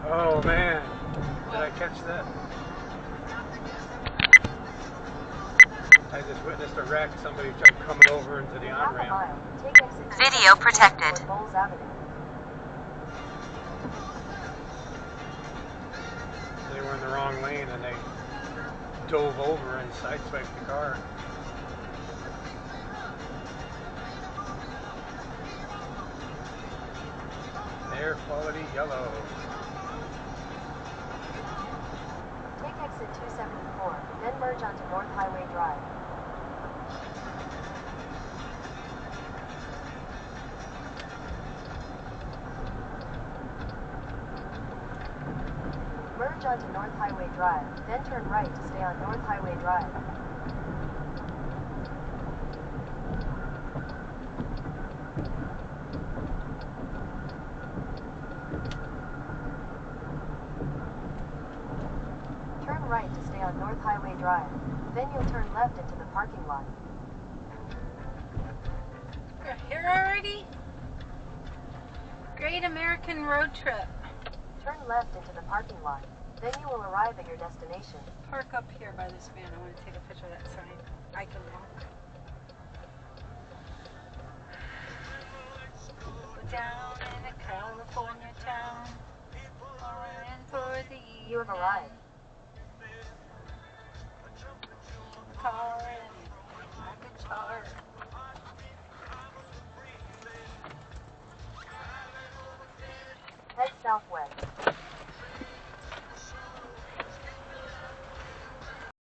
Oh man, did I catch that? I just witnessed a wreck. Somebody tried coming over into the on-ramp. Video protected. They were in the wrong lane and they dove over and sideswiped the car. Air quality yellow. Take exit 274, then merge onto North Highway Drive. Merge onto North Highway Drive, then turn right to stay on North Highway Drive. Turn right to stay on North Highway Drive. Then you'll turn left into the parking lot. We're here already? Great American road trip. Turn left into the parking lot. Then you will arrive at your destination. Park up here by this van. I want to take a picture of that sign. I can walk. Down in a California town. For the evening. You have arrived. Car like a char. Head southwest.